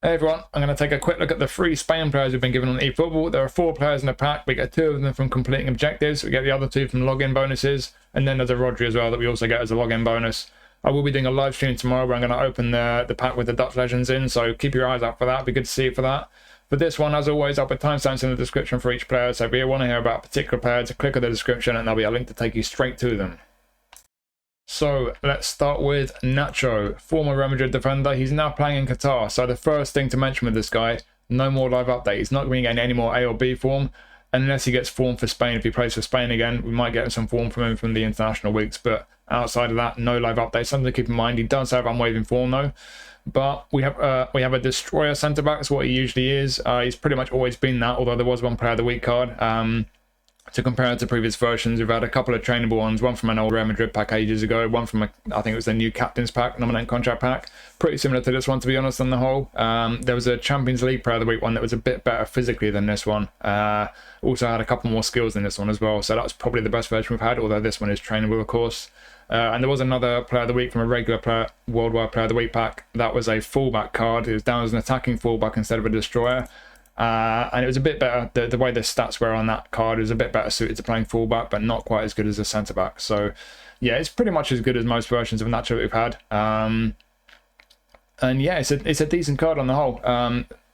Hey everyone, I'm going to take a quick look at the 3 Spain players we've been given on eFootball. There are 4 players in the pack. We get 2 of them from completing objectives. We get the other 2 from login bonuses. And then there's a Rodri as well that we also get as a login bonus. I will be doing a live stream tomorrow where I'm going to open the pack with the Dutch Legends in. So keep your eyes out for that. It'd be good to see you for that. For this one, as always, I'll put timestamps in the description for each player. So if you want to hear about a particular player, just click on the description and there'll be a link to take you straight to them. So let's start with Nacho, former Real Madrid defender. He's now playing in Qatar. So the first thing to mention with this guy, no more live update. He's not going to be getting any more A or B form unless he gets form for Spain. If he plays for Spain again, we might get some form from him from the international weeks. But outside of that, no live update. Something to keep in mind. He does have unwavering form though. But we have a destroyer centre back. That's what he usually is. He's pretty much always been that. Although there was one player of the week card. To compare it to previous versions, we've had a couple of trainable ones, one from an old Real Madrid pack ages ago, one from, I think it was the new Captain's pack, Nominate Contract pack. Pretty similar to this one, to be honest, on the whole. There was a Champions League Player of the Week one that was a bit better physically than this one. Also had a couple more skills than this one as well, so that was probably the best version we've had, although this one is trainable, of course. And there was another Player of the Week from a regular player, Worldwide Player of the Week pack. That was a fullback card. It was down as an attacking fullback instead of a destroyer. And it was a bit better, the way the stats were on that card is a bit better suited to playing fullback, but not quite as good as a centre-back. So, yeah, it's pretty much as good as most versions of Nacho that we've had. And yeah, it's a decent card on the whole.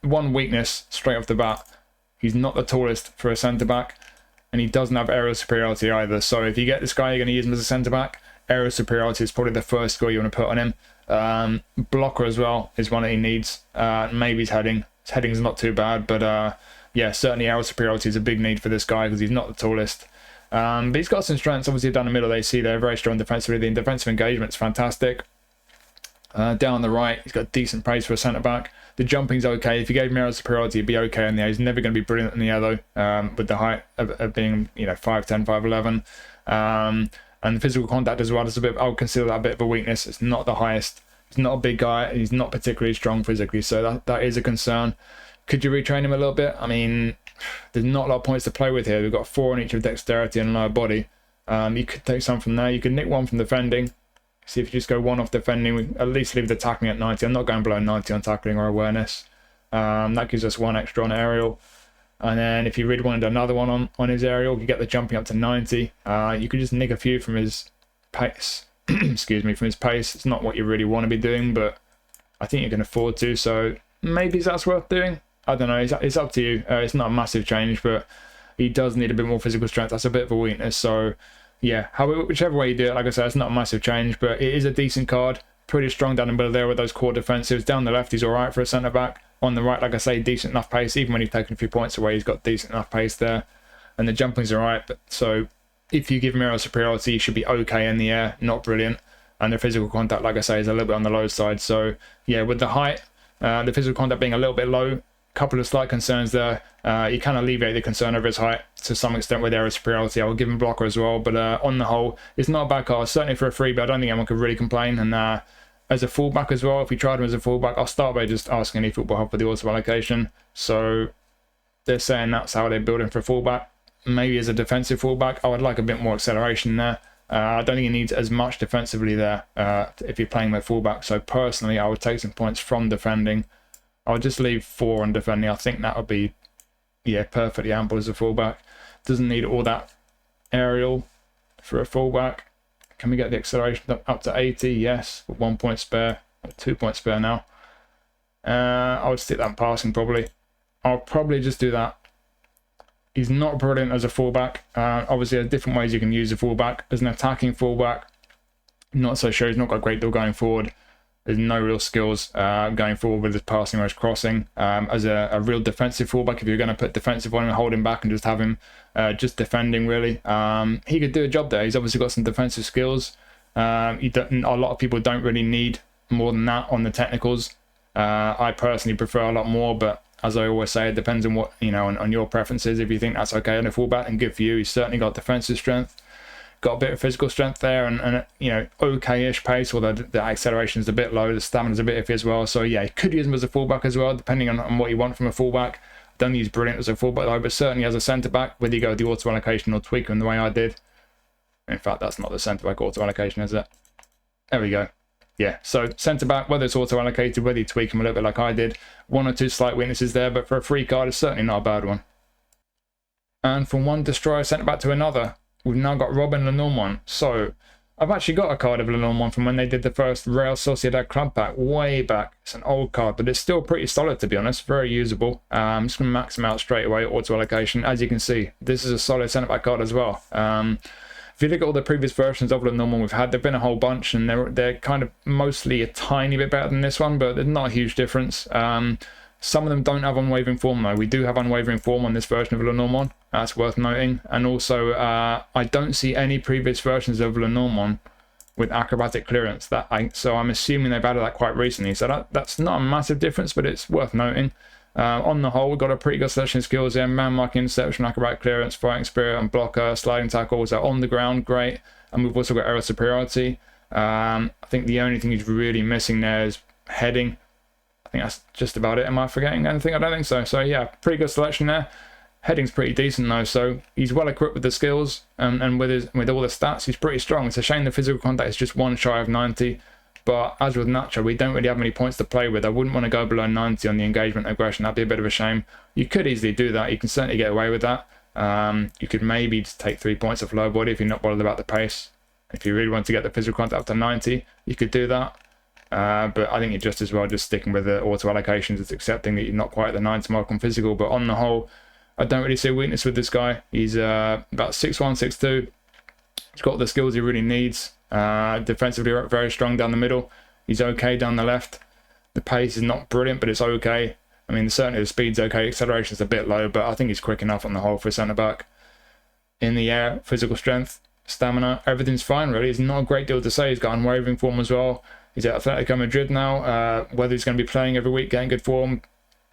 One weakness, straight off the bat, he's not the tallest for a centre-back, and he doesn't have aerial superiority either. So if you get this guy, you're going to use him as a centre-back. Aerial superiority is probably the first skill you want to put on him. Blocker as well is one that he needs. Maybe his heading. His heading's not too bad, but yeah, certainly aerial superiority is a big need for this guy because he's not the tallest. But he's got some strengths. Obviously, down the middle, they see they're very strong defensively. The defensive engagement's fantastic. Down the right, he's got decent pace for a centre-back. The jumping's okay. If you gave him aerial superiority, he'd be okay in the air. He's never going to be brilliant in the air, though, with the height of being, 5'10", 5'11". And the physical contact as well is I would consider that a bit of a weakness. It's not the highest. He's not a big guy. He's not particularly strong physically, so that is a concern. Could you retrain him a little bit? I mean, there's not a lot of points to play with here. We've got 4 on each of dexterity and lower body. You could take some from there. You could nick 1 from defending. See if you just go 1 off defending. At least leave the tackling at 90. I'm not going below 90 on tackling or awareness. That gives us 1 extra on aerial. And then if you really wanted another one on his aerial, you get the jumping up to 90. You could just nick a few from his pace. Excuse me, from his pace. It's not what you really want to be doing, but I think you can afford to, so maybe that's worth doing. I don't know, it's up to you. It's not a massive change, but he does need a bit more physical strength. That's a bit of a weakness, so yeah, whichever way you do it, like I said, it's not a massive change, but it is a decent card. Pretty strong down the middle there with those core defensives. Down the left, he's alright for a centre-back. On the right, like I say, decent enough pace. Even when you've taken a few points away, he's got decent enough pace there. And the jumping's alright, but so if you give him aerial superiority, he should be okay in the air, not brilliant. And the physical contact, like I say, is a little bit on the low side. So, yeah, with the height, the physical contact being a little bit low, a couple of slight concerns there. You can alleviate the concern over his height to some extent with aerial superiority. I will give him blocker as well. But on the whole, it's not a bad card. Certainly for a freebie, I don't think anyone could really complain. And as a fullback as well, if we tried him as a fullback, I'll start by just asking eFootball help for the auto allocation. So they're saying that's how they're building for a fullback. Maybe as a defensive fullback, I would like a bit more acceleration there. I don't think he needs as much defensively there if you're playing with fullback. So personally, I would take some points from defending. I would just leave 4 on defending. I think that would be, yeah, perfectly ample as a fullback. Doesn't need all that aerial for a fullback. Can we get the acceleration up to 80? Yes, with 1 point spare, 2 points spare now. I would stick that in passing probably. I'll probably just do that. He's not brilliant as a fullback. Obviously, there's different ways you can use a fullback. As an attacking fullback, not so sure. He's not got a great deal going forward. There's no real skills going forward with his passing or his crossing. As a real defensive fullback, if you're going to put defensive on him and hold him back and just have him just defending, really, he could do a job there. He's obviously got some defensive skills. A lot of people don't really need more than that on the technicals. I personally prefer a lot more, but as I always say, it depends on what, on your preferences. If you think that's okay on a fullback, then good for you. He's certainly got defensive strength, got a bit of physical strength there, and okay-ish pace, although the acceleration is a bit low, the stamina's a bit iffy as well. So yeah, you could use him as a fullback as well, depending on what you want from a fullback. I don't think he's brilliant as a fullback though, but certainly as a centre-back, whether you go with the auto allocation or tweak him the way I did. In fact, that's not the centre-back auto allocation, is it? There we go. yeah, so centre-back, whether it's auto-allocated, whether you tweak him a little bit like I did, 1 or 2 slight weaknesses there, but for a free card, it's certainly not a bad one. And from one destroyer centre-back to another, we've now got Robin Lenormand. So, I've actually got a card of Lenormand from when they did the first Real Sociedad club pack way back. It's an old card, but it's still pretty solid, to be honest. Very usable. I'm just going to max him out straight away, auto-allocation. As you can see, this is a solid centre-back card as well. If you look at all the previous versions of Lenormand we've had, there've been a whole bunch, and they're kind of mostly a tiny bit better than this one, but there's not a huge difference. Some of them don't have unwavering form though. We do have unwavering form on this version of Lenormand. That's worth noting. And also, I don't see any previous versions of Lenormand with acrobatic clearance. So I'm assuming they've added that quite recently. So that's not a massive difference, but it's worth noting. On the whole, we've got a pretty good selection of skills here. Man marking, interception, acrobatic clearance, fighting spirit, and blocker, sliding tackles are on the ground, great. And we've also got aerial superiority. I think the only thing he's really missing there is heading. I think that's just about it. Am I forgetting anything? I don't think so. So yeah, pretty good selection there. Heading's pretty decent though, so he's well equipped with the skills and with all the stats, he's pretty strong. It's a shame the physical contact is just 1 shy of 90. But as with Nacho, we don't really have many points to play with. I wouldn't want to go below 90 on the engagement aggression. That'd be a bit of a shame. You could easily do that. You can certainly get away with that. You could maybe just take 3 points off low body if you're not bothered about the pace. If you really want to get the physical contact up to 90, you could do that. But I think you're just as well just sticking with the auto allocations. It's accepting that you're not quite at the 90 mark on physical. But on the whole, I don't really see a weakness with this guy. He's about 6'1", 6'2". He's got the skills he really needs. Defensively very strong down the middle. He's okay down the left. The pace is not brilliant, but it's okay. I mean, certainly the speed's okay. Acceleration's a bit low, but I think he's quick enough on the whole for a centre-back. In the air, physical strength, stamina, everything's fine, really. There's not a great deal to say. He's got unwavering form as well. He's at Atletico Madrid now. Whether he's going to be playing every week, getting good form,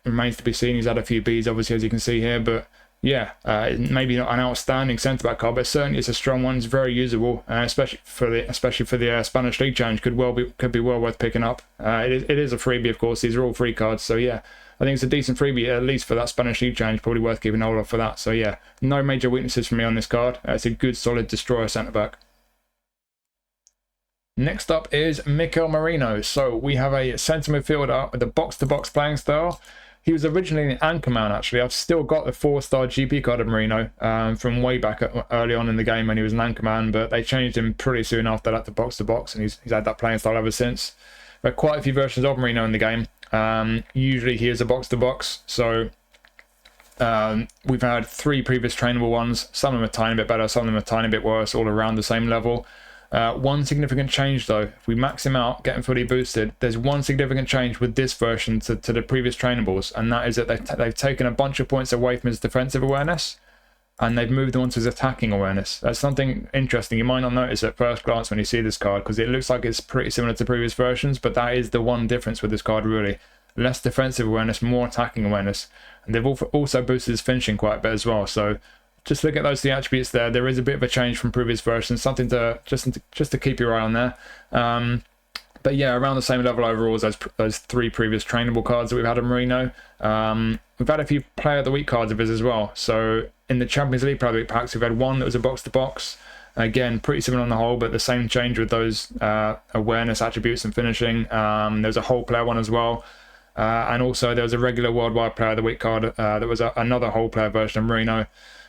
remains to be seen. He's had a few Bs, obviously, as you can see here, but yeah, maybe not an outstanding centre-back card, but certainly it's a strong one. It's very usable, especially for the Spanish League Challenge. Could be well worth picking up. It is a freebie, of course. These are all free cards, so yeah, I think it's a decent freebie, at least for that Spanish League Challenge. Probably worth keeping hold of for that. So yeah, no major weaknesses for me on this card. It's a good, solid destroyer centre-back. Next up is Mikel Merino. So we have a centre midfielder with a box-to-box playing style. He was originally an anchorman, actually. I've still got the 4-star GP card of Merino from way back early on in the game when he was an anchorman, but they changed him pretty soon after that to box-to-box, and he's had that playing style ever since. There are quite a few versions of Merino in the game. Usually he is a box-to-box, so we've had 3 previous trainable ones. Some of them are a tiny bit better, some of them are a tiny bit worse, all around the same level. One significant change though, if we max him out, get him fully boosted, there's one significant change with this version to the previous trainables, and that is that they've taken a bunch of points away from his defensive awareness and they've moved on to his attacking awareness. That's something interesting. You might not notice at first glance when you see this card, because it looks like it's pretty similar to previous versions, but that is the one difference with this card, really. Less defensive awareness, more attacking awareness, and they've also boosted his finishing quite a bit as well. So just look at those 3 attributes there. There is a bit of a change from previous versions, something to just to keep your eye on there. But yeah, around the same level overall as those 3 previous trainable cards that we've had in Merino. We've had a few Player of the Week cards of his as well. So in the Champions League Player of the Week packs, we've had one that was a box-to-box. Again, pretty similar on the whole, but the same change with those awareness attributes and finishing. There's a whole player one as well. And also there was a regular Worldwide Player of the Week card that was another whole player version of Merino.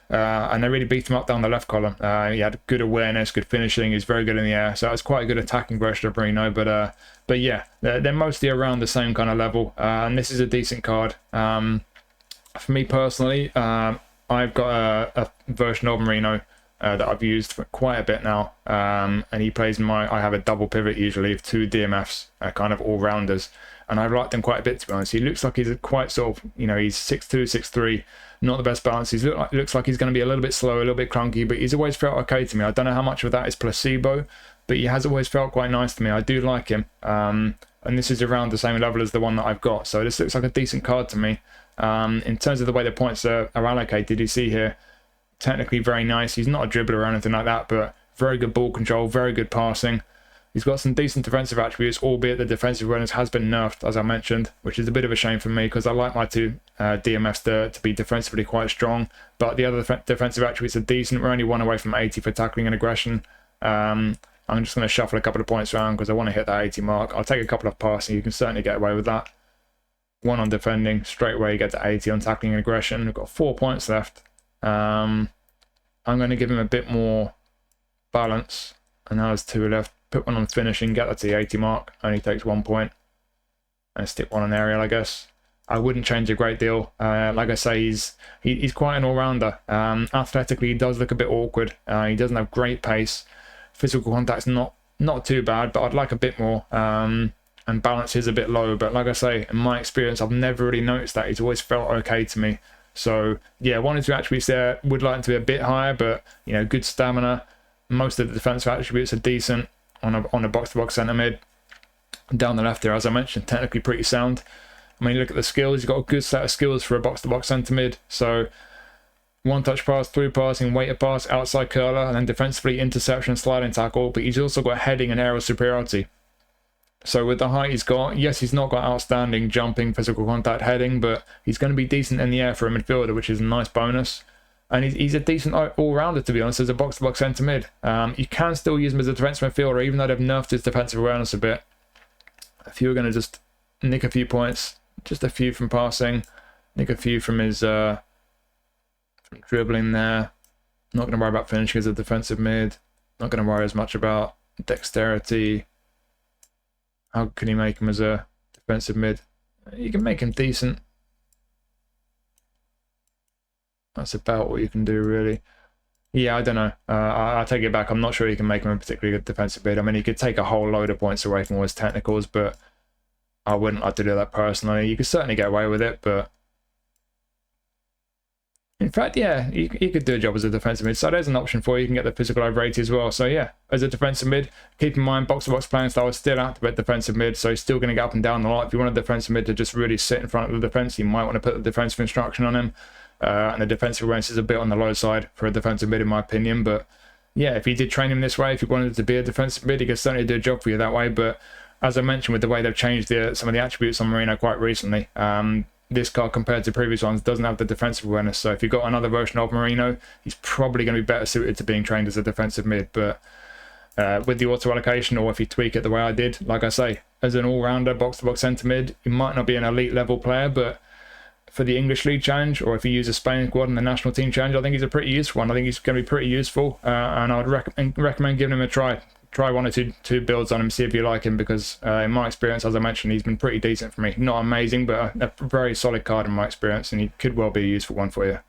And they really beat him up down the left column. He had good awareness, good finishing. He's very good in the air, so it's quite a good attacking version of Merino. But yeah, they're mostly around the same kind of level. And this is a decent card. For me personally, I've got a version of Merino that I've used for quite a bit now. And he plays I have a double pivot usually of 2 DMFs, kind of all rounders. And I've liked him quite a bit, to be honest. He looks like he's quite sort of, he's 6'2", 6'3", not the best balance. He looks like he's going to be a little bit slow, a little bit clunky, but he's always felt okay to me. I don't know how much of that is placebo, but he has always felt quite nice to me. I do like him. And this is around the same level as the one that I've got. So this looks like a decent card to me. In terms of the way the points are allocated, you see here, technically very nice. He's not a dribbler or anything like that, but very good ball control, very good passing. He's got some decent defensive attributes, albeit the defensive awareness has been nerfed, as I mentioned, which is a bit of a shame for me because I like my 2 DMFs to be defensively quite strong. But the other defensive attributes are decent. We're only 1 away from 80 for tackling and aggression. I'm just going to shuffle a couple of points around because I want to hit that 80 mark. I'll take a couple of passing. You can certainly get away with that. 1 on defending. Straight away you get to 80 on tackling and aggression. We've got 4 points left. I'm going to give him a bit more balance. And now there's 2 left. Put 1 on finishing. Get that to the 80 mark. Only takes 1 point. And stick 1 on aerial, I guess. I wouldn't change a great deal. Like I say, he's quite an all-rounder. Athletically, he does look a bit awkward. He doesn't have great pace. Physical contact's not too bad, but I'd like a bit more. And balance is a bit low. But like I say, in my experience, I've never really noticed that. He's always felt okay to me. So yeah, 1 or 2 attributes there. Would like him to be a bit higher, but you know, good stamina. Most of the defensive attributes are decent on a box-to-box centre mid. Down the left there, as I mentioned, technically pretty sound. I mean, look at the skills. He's got a good set of skills for a box-to-box centre mid. So, 1-touch pass, through passing, weighted pass, outside curler, and then defensively interception, sliding tackle. But he's also got heading and aerial superiority. So with the height he's got, yes, he's not got outstanding jumping, physical contact, heading, but he's going to be decent in the air for a midfielder, which is a nice bonus. And he's a decent all-rounder, to be honest, as a box-to-box centre mid. You can still use him as a defensive midfielder, even though they've nerfed his defensive awareness a bit. If you were going to just nick a few points, just a few from passing, nick a few from his from dribbling there. Not going to worry about finishing as a defensive mid. Not going to worry as much about dexterity. How can you make him as a defensive mid? You can make him decent. That's about what you can do, really. Yeah, I don't know. I take it back. I'm not sure you can make him a particularly good defensive mid. I mean, he could take a whole load of points away from all his technicals, but I wouldn't like to do that personally. You could certainly get away with it, but in fact, yeah, you could do a job as a defensive mid. So there's an option for you. You can get the physical over 80 as well. So yeah, as a defensive mid, keep in mind box-to-box playing style is still active at defensive mid, so he's still going to get up and down the line. If you want a defensive mid to just really sit in front of the defense, you might want to put the defensive instruction on him. And the defensive awareness is a bit on the low side for a defensive mid, in my opinion. But yeah, if you did train him this way, if you wanted to be a defensive mid, he could certainly do a job for you that way. But as I mentioned, with the way they've changed some of the attributes on Merino quite recently, this card compared to previous ones doesn't have the defensive awareness. So if you've got another version of Merino, he's probably going to be better suited to being trained as a defensive mid. But with the auto allocation, or if you tweak it the way I did, like I say, as an all-rounder box-to-box centre mid, he might not be an elite level player, but for the English League Challenge, or if you use a Spain squad and the National Team Challenge, I think he's a pretty useful one. I think he's going to be pretty useful, and I would recommend giving him a try. Try 1 or 2 builds on him, see if you like him, because in my experience, as I mentioned, he's been pretty decent for me. Not amazing, but a very solid card in my experience, and he could well be a useful one for you.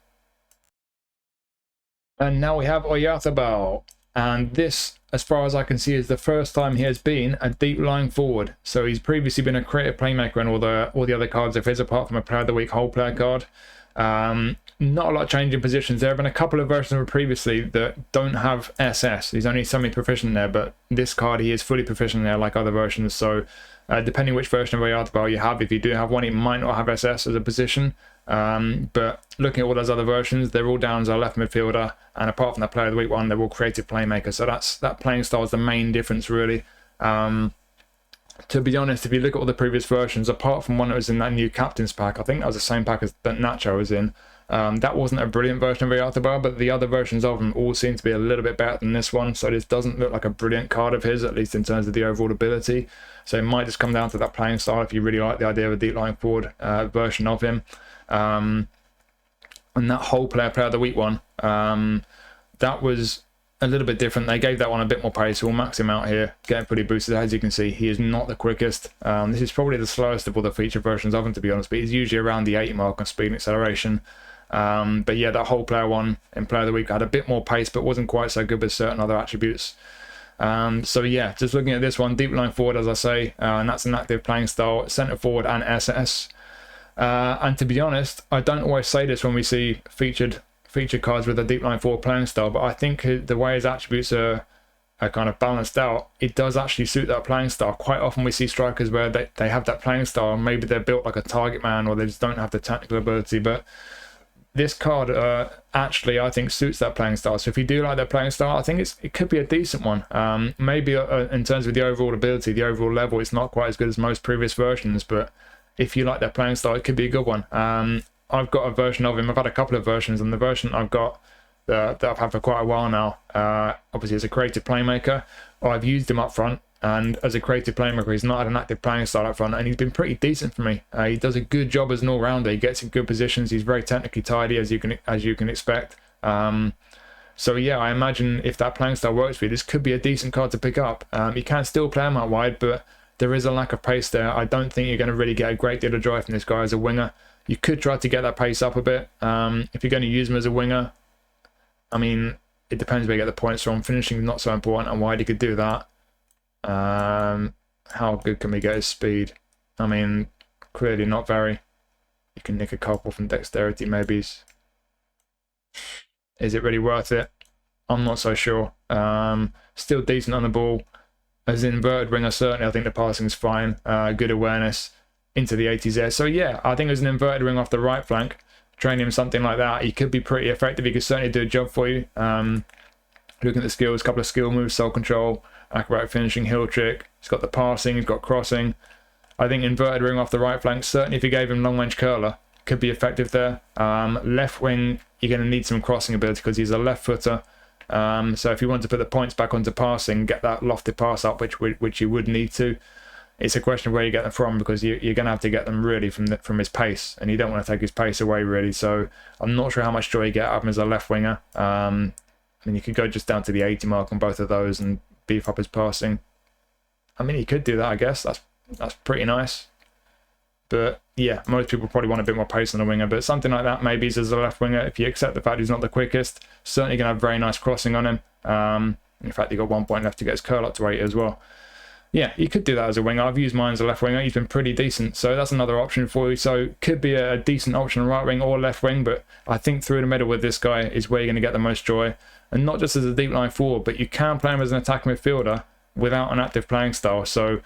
And now we have Oyarzabal, and this, as far as I can see, is the first time he has been a deep lying forward. So he's previously been a creative playmaker in all the other cards of his, apart from a Player of the Week whole player card. Not a lot of changing positions. There have been a couple of versions of it previously that don't have SS. He's only semi-proficient there, but this card he is fully proficient there like other versions. So depending which version of Oyarzabal you have, if you do have one, it might not have SS as a position. But looking at all those other versions, they're all down as a left midfielder, and apart from that Player of the Week one, they're all creative playmakers. So that playing style is the main difference, really. To be honest, if you look at all the previous versions, apart from one that was in that new captain's pack, I think that was the same pack as that Nacho was in. That wasn't a brilliant version of Oyarzabal, but the other versions of them all seem to be a little bit better than this one. So this doesn't look like a brilliant card of his, at least in terms of the overall ability. So it might just come down to that playing style if you really like the idea of a deep lying forward version of him. And that whole Player of the Week one, that was a little bit different. They gave that one a bit more pace. We'll max him out here, getting pretty boosted. As you can see, he is not the quickest. This is probably the slowest of all the feature versions of him, to be honest, but he's usually around the 80 mark on speed and acceleration. But yeah, that whole player one in Player of the Week had a bit more pace, but wasn't quite so good with certain other attributes. So yeah, just looking at this one, deep line forward, as I say, and that's an active playing style, centre forward and SS. And to be honest, I don't always say this when we see feature cards with a deep line forward playing style, but I think the way his attributes are kind of balanced out, it does actually suit that playing style. Quite often we see strikers where they have that playing style, maybe they're built like a target man, or they just don't have the technical ability, but this card actually, I think, suits that playing style. So if you do like that playing style, I think it could be a decent one. Maybe in terms of the overall ability, the overall level, it's not quite as good as most previous versions, but if you like that playing style, it could be a good one. I've got a version of him. I've had a couple of versions, and the version I've got that I've had for quite a while now, obviously, is a creative playmaker. I've used him up front, and as a creative playmaker, he's not had an active playing style up front, and he's been pretty decent for me. He does a good job as an all-rounder. He gets in good positions. He's very technically tidy, as you can expect. So yeah, I imagine if that playing style works for you, this could be a decent card to pick up. You can still play him out wide, but there is a lack of pace there. I don't think you're going to really get a great deal of drive from this guy as a winger. You could try to get that pace up a bit. If you're going to use him as a winger, I mean, it depends where you get the points from. Finishing is not so important, and wide you could do that. How good can we get his speed? I mean, clearly not very. You can nick a couple from dexterity, maybe. Is it really worth it? I'm not so sure. Still decent on the ball. As an inverted winger, certainly I think the passing's fine. Good awareness into the 80s there. So yeah, I think as an inverted wing off the right flank, train him something like that, he could be pretty effective. He could certainly do a job for you. Looking at the skills, a couple of skill moves, self control, acrobatic finishing, heel trick. He's got the passing, he's got crossing. I think inverted wing off the right flank, certainly if you gave him long range curler, could be effective there. Left wing, you're going to need some crossing ability because he's a left footer. So if you want to put the points back onto passing, get that lofted pass up, which you would need to, it's a question of where you get them from, because you're going to have to get them really from his pace, and you don't want to take his pace away really. So I'm not sure how much joy you get out of him as a left winger. I mean, you could go just down to the 80 mark on both of those and beef up his passing. I mean, he could do that, I guess. That's pretty nice. But yeah, most people probably want a bit more pace on the winger, but something like that maybe as a left winger, if you accept the fact he's not the quickest, certainly going to have very nice crossing on him. In fact, he got 1 point left to get his curl up to 80 as well. Yeah, you could do that as a winger. I've used mine as a left winger. He's been pretty decent, so that's another option for you. So could be a decent option right wing or left wing, but I think through the middle with this guy is where you're going to get the most joy. And not just as a deep line forward, but you can play him as an attacking midfielder without an active playing style. So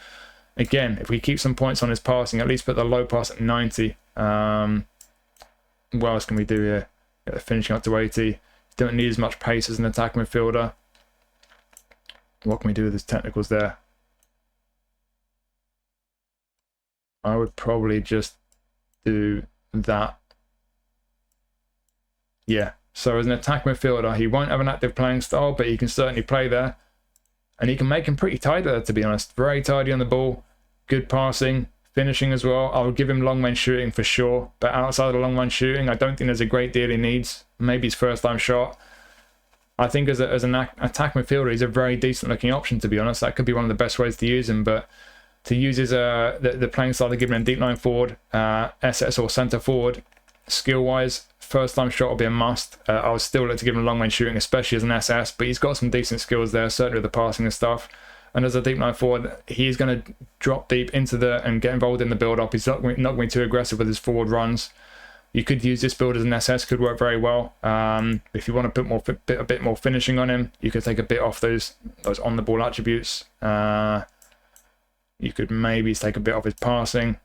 again, if we keep some points on his passing, at least put the low pass at 90. What else can we do here? Get the finishing up to 80. You don't need as much pace as an attacking midfielder. What can we do with his technicals there? I would probably just do that. Yeah, so as an attack midfielder, he won't have an active playing style, but he can certainly play there. And he can make him pretty tidy there, to be honest. Very tidy on the ball, good passing, finishing as well. I would give him long range shooting for sure, but outside of the long range shooting, I don't think there's a great deal he needs. Maybe his first time shot. I think as an attack midfielder, he's a very decent looking option, to be honest. That could be one of the best ways to use him, but to use his the playing style to give him a deep line forward, SS or centre forward, skill wise, first time shot will be a must. I would still like to give him long range shooting, especially as an SS, but he's got some decent skills there, certainly with the passing and stuff. And as a deep line forward, he's going to drop deep into and get involved in the build up. He's not going to be too aggressive with his forward runs. You could use this build as an SS, could work very well. If you want to put a bit more finishing on him, you could take a bit off those on the ball attributes. You could maybe take a bit off his passing,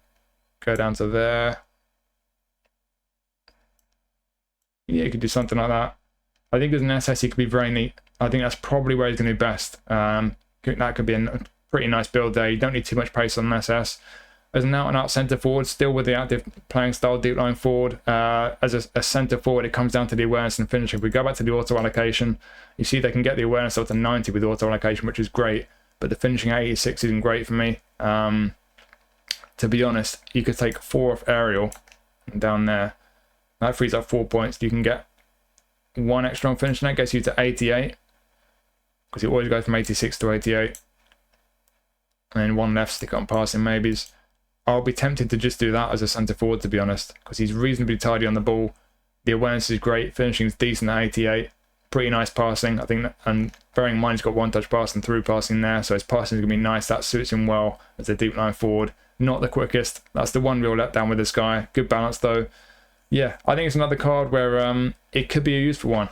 go down to there. Yeah, you could do something like that. I think as an SS, he could be very neat. I think that's probably where he's going to do best. That could be a pretty nice build there. You don't need too much pace on an SS. As an out-and-out centre forward, still with the active playing style, deep line forward. As a centre forward, it comes down to the awareness and finishing. If we go back to the auto allocation, you see they can get the awareness up to 90 with auto allocation, which is great. But the finishing at 86 isn't great for me. To be honest, you could take 4 off aerial down there. That frees up 4 points. You can get 1 extra on finishing. That gets you to 88. Because you always go from 86 to 88. And then 1 left, stick on passing maybes. I'll be tempted to just do that as a centre forward, to be honest. Because he's reasonably tidy on the ball. The awareness is great. Finishing is decent at 88. Pretty nice passing, I think, and bearing in mind he's got one touch pass and through passing there, so his passing is going to be nice. That suits him well as a deep line forward. Not the quickest. That's the one real letdown with this guy. Good balance though. Yeah, I think it's another card where it could be a useful one.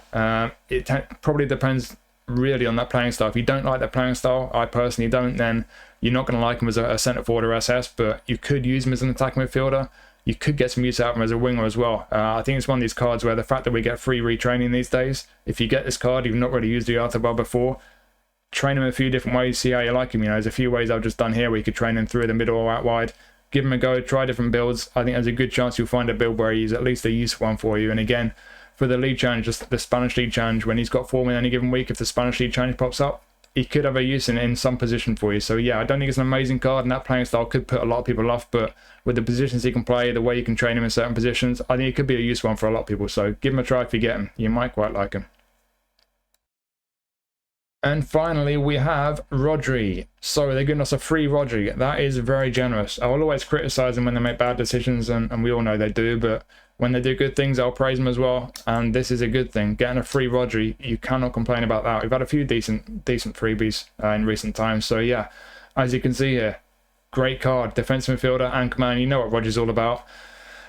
It probably depends really on that playing style. If you don't like that playing style, I personally don't, then you're not going to like him as a centre forward or SS, but you could use him as an attacking midfielder. You could get some use out of him as a winger as well. I think it's one of these cards where the fact that we get free retraining these days, if you get this card, you've not really used the Oyarzabal before, train him a few different ways, see how you like him. You know, there's a few ways I've just done here where you could train him through the middle or out wide. Give him a go, try different builds. I think there's a good chance you'll find a build where he's at least a useful one for you. And again, for the league challenge, just the Spanish league challenge, when he's got form in any given week, if the Spanish league challenge pops up, he could have a use in some position for you. So yeah, I don't think it's an amazing card, and that playing style could put a lot of people off, but with the positions he can play, the way you can train him in certain positions, I think it could be a useful one for a lot of people. So give him a try if you get him. You might quite like him. And finally, we have Rodri. So they're giving us a free Rodri. That is very generous. I will always criticize them when they make bad decisions, and we all know they do, but when they do good things, I'll praise them as well. And this is a good thing. Getting a free Rodri, you cannot complain about that. We've had a few decent freebies in recent times. So yeah, as you can see here, great card. Defensive midfielder, anchorman. You know what Rodri's all about.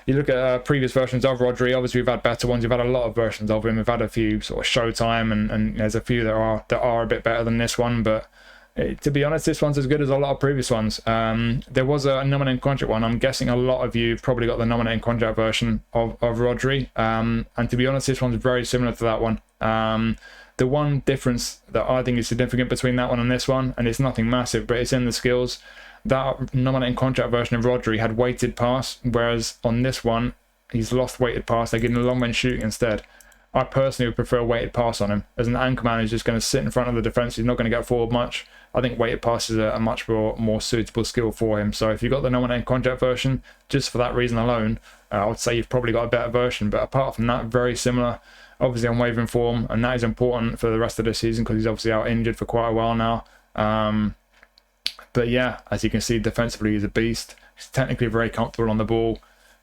You look at previous versions of Rodri, obviously we've had better ones. We've had a lot of versions of him. We've had a few sort of Showtime, and there's a few that are a bit better than this one. But to be honest, this one's as good as a lot of previous ones. There was a nominating contract one. I'm guessing a lot of you probably got the nominating contract version of Rodri. And to be honest, this one's very similar to that one. The one difference that I think is significant between that one and this one, and it's nothing massive, but it's in the skills. That nominating contract version of Rodri had weighted pass, whereas on this one, he's lost weighted pass. They're giving a long range shooting instead. I personally would prefer weighted pass on him. As an anchorman who's just going to sit in front of the defence, he's not going to get forward much. I think weighted pass is a much more suitable skill for him. So if you've got the nominating contract version, just for that reason alone, I would say you've probably got a better version. But apart from that, very similar. Obviously on wavering form, and that is important for the rest of the season because he's obviously out injured for quite a while now. But yeah, as you can see, defensively he's a beast. He's technically very comfortable on the ball.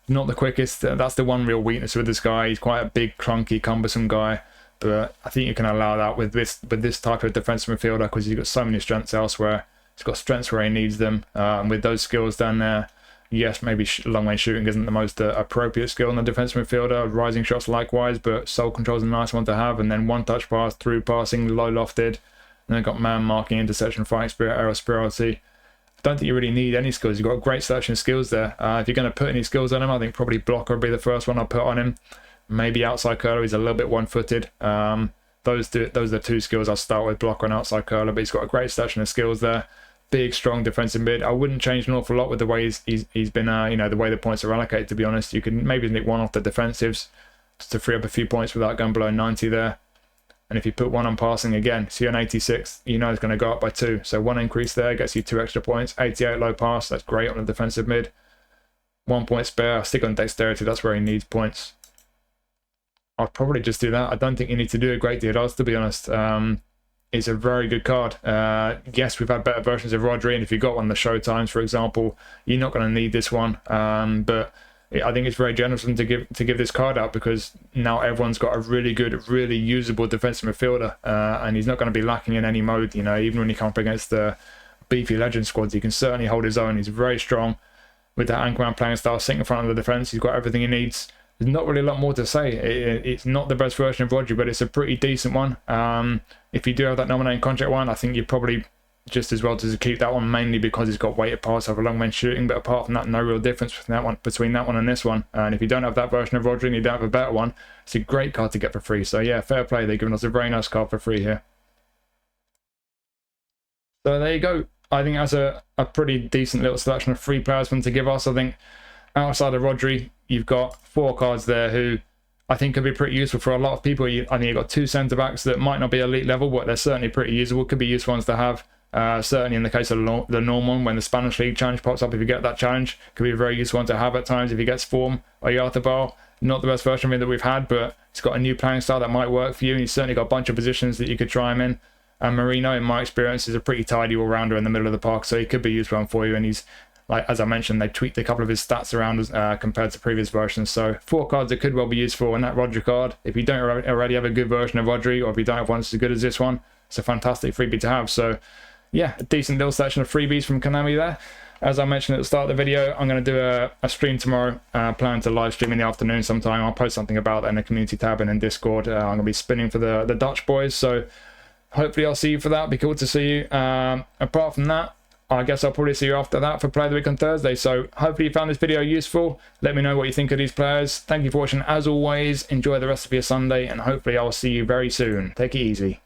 Not the quickest. That's the one real weakness with this guy. He's quite a big, clunky, cumbersome guy. But I think you can allow that with this type of defensive midfielder because he's got so many strengths elsewhere. He's got strengths where he needs them. And with those skills down there, yes, maybe long range shooting isn't the most appropriate skill in the defensive midfielder. Rising shots likewise, but soul control is a nice one to have. And then one touch pass, through passing, low lofted. And then got man marking, interception, fighting spirit, aerial superiority. I don't think you really need any skills. You've got a great selection of skills there. If you're going to put any skills on him, I think probably blocker would be the first one I'll put on him. Maybe outside curler. He's a little bit one-footed. Those are the two skills I'll start with, blocker and outside curler. But he's got a great selection of skills there. Big, strong defensive mid. I wouldn't change an awful lot with the way he's been, the way the points are allocated, to be honest. You can maybe nick one off the defensives just to free up a few points without going below 90 there. And if you put one on passing again, so you're on 86, you know it's going to go up by 2. So 1 increase there gets you 2 extra points. 88 low pass, that's great on the defensive mid. 1 point spare, I'll stick on dexterity, that's where he needs points. I'd probably just do that. I don't think you need to do a great deal else, to be honest. It's a very good card. Yes, we've had better versions of Rodri, and if you've got one of the Showtimes, for example, you're not going to need this one. But I think it's very generous to give this card out because now everyone's got a really good, really usable defensive midfielder, and he's not going to be lacking in any mode. Even when you come up against the beefy legend squads, he can certainly hold his own. He's very strong with that anchorman playing style, sitting in front of the defense. He's got everything he needs. There's not really a lot more to say. It's not the best version of Rodri, but it's a pretty decent one. If you do have that nominating contract one, I think you're probably just as well to keep that one, mainly because he's got weighted pass over long range shooting. But apart from that, no real difference between that one and this one. And if you don't have that version of Rodri and you don't have a better one, it's a great card to get for free. So yeah, fair play. They've given us a very nice card for free here. So there you go. I think that's a pretty decent little selection of free players for them to give us. I think outside of Rodri, you've got 4 cards there who I think could be pretty useful for a lot of people. I think you've got 2 centre-backs that might not be elite level, but they're certainly pretty usable. Could be useful ones to have. Certainly in the case of the normal, when the Spanish League challenge pops up, if you get that challenge, could be a very useful one to have at times if he gets form. Oyarzabal, not the best version of him that we've had, but he's got a new playing style that might work for you, and he's certainly got a bunch of positions that you could try him in. And Merino, in my experience, is a pretty tidy all-rounder in the middle of the park, so he could be a useful one for you, and he's, like as I mentioned, they tweaked a couple of his stats around compared to previous versions. So 4 cards that could well be useful, and that Rodri card, if you don't already have a good version of Rodri, or if you don't have one as good as this one, it's a fantastic freebie to have. So yeah, a decent little selection of freebies from Konami there. As I mentioned at the start of the video, I'm going to do a stream tomorrow. Plan to live stream in the afternoon sometime. I'll post something about that in the community tab and in Discord. I'm going to be spinning for the Dutch boys, so hopefully I'll see you for that. Be cool to see you. Apart from that, I guess I'll probably see you after that for Play of the Week on Thursday. So hopefully you found this video useful. Let me know what you think of these players. Thank you for watching as always. Enjoy the rest of your Sunday, and hopefully I'll see you very soon. Take it easy.